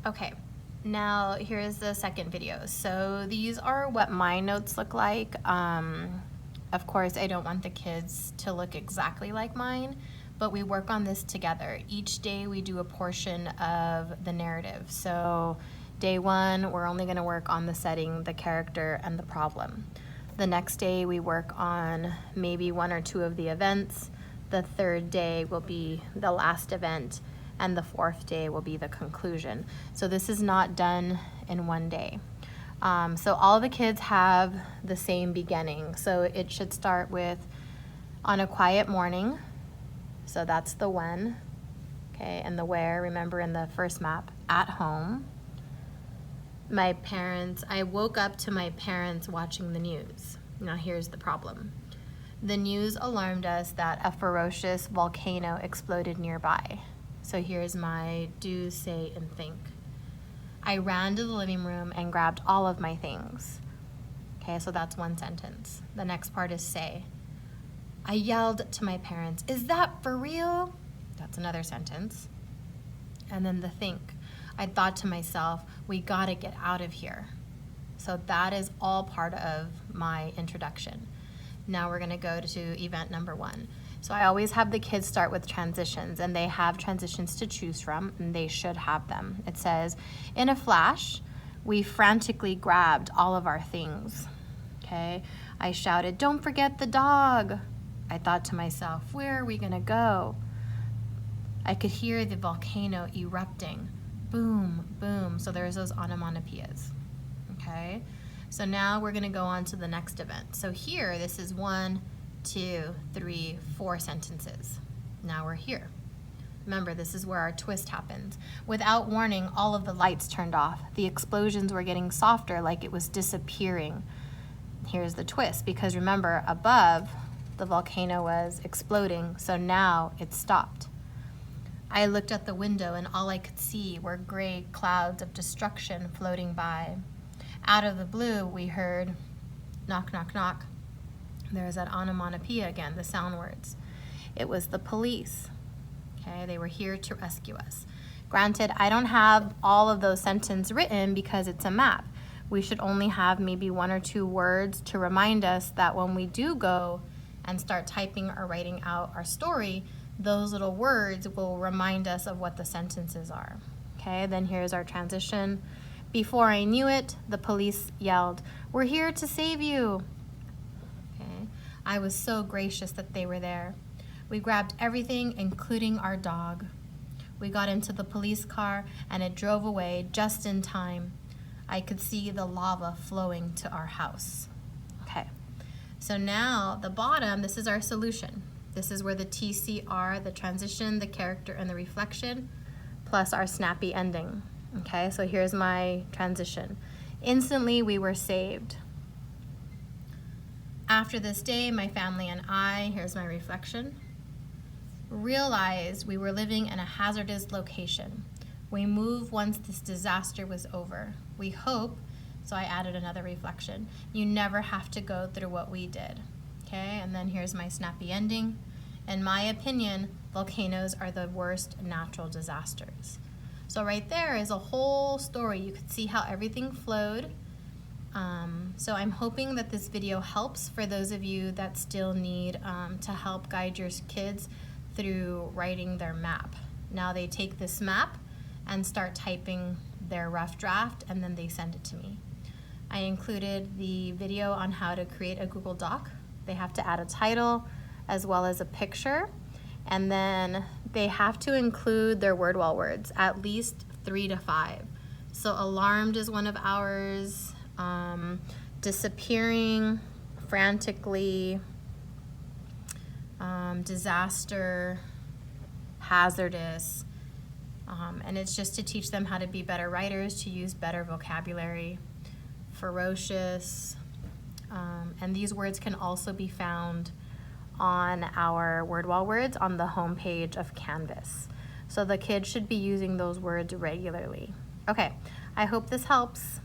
Okay, now here's the second video. So these are what my notes look like. Of course, I don't want the kids to look exactly like mine, but we work on this together. Each day we do a portion of the narrative. So day one, we're only gonna work on the setting, the character, and the problem. The next day we work on maybe one or two of the events. The third day will be the last event, and the fourth day will be the conclusion. So this is not done in one day. So all the kids have the same beginning. So it should start with on a quiet morning. So that's the when, okay, and the where, remember in the first map, at home. My parents, I woke up to my parents watching the news. Now here's the problem. The news alarmed us that a ferocious volcano exploded nearby. So here's my do, say, and think. I ran to the living room and grabbed all of my things. Okay, so that's one sentence. The next part is say. I yelled to my parents, "Is that for real?" That's another sentence. And then the think. I thought to myself, we gotta get out of here. So that is all part of my introduction. Now we're gonna go to event number one. So I always have the kids start with transitions, and they have transitions to choose from, and they should have them. It says, in a flash, we frantically grabbed all of our things. Okay, I shouted, "Don't forget the dog." I thought to myself, where are we gonna go? I could hear the volcano erupting. Boom, boom. So there's those onomatopoeias. Okay, so now we're gonna go on to the next event. So here, this is 1, 2, 3, 4 sentences. Now we're here. Remember, this is where our twist happens. Without warning, all of the lights turned off. The explosions were getting softer, like it was disappearing. Here's the twist, because remember, above, the volcano was exploding, so now it stopped. I looked at the window and all I could see were gray clouds of destruction floating by. Out of the blue, we heard knock, knock, knock. There's that onomatopoeia again, the sound words. It was the police. Okay, they were here to rescue us. Granted, I don't have all of those sentences written because it's a map. We should only have maybe 1 or 2 words to remind us that when we do go and start typing or writing out our story, those little words will remind us of what the sentences are. Okay, then here's our transition. Before I knew it, the police yelled, "We're here to save you." Okay, I was so gracious that they were there. We grabbed everything, including our dog. We got into the police car and it drove away just in time. I could see the lava flowing to our house. Okay, so now the bottom, this is our solution. This is where the TCR, the transition, the character, and the reflection, plus our snappy ending. Okay, so here's my transition. Instantly, we were saved. After this day, my family and I, here's my reflection, realized we were living in a hazardous location. We moved once this disaster was over. We hope, so I added another reflection, you never have to go through what we did. Okay, and then here's my snappy ending. In my opinion, volcanoes are the worst natural disasters. So right there is a whole story. You could see how everything flowed. So I'm hoping that this video helps for those of you that still need to help guide your kids through writing their map. Now they take this map and start typing their rough draft, and then they send it to me. I included the video on how to create a Google Doc. They have to add a title as well as a picture, and then they have to include their word wall words, at least 3 to 5. So alarmed is one of ours, disappearing, frantically, disaster, hazardous, and it's just to teach them how to be better writers, to use better vocabulary, ferocious, and these words can also be found on our word wall words on the home page of Canvas. So the kids should be using those words regularly. Okay, I hope this helps.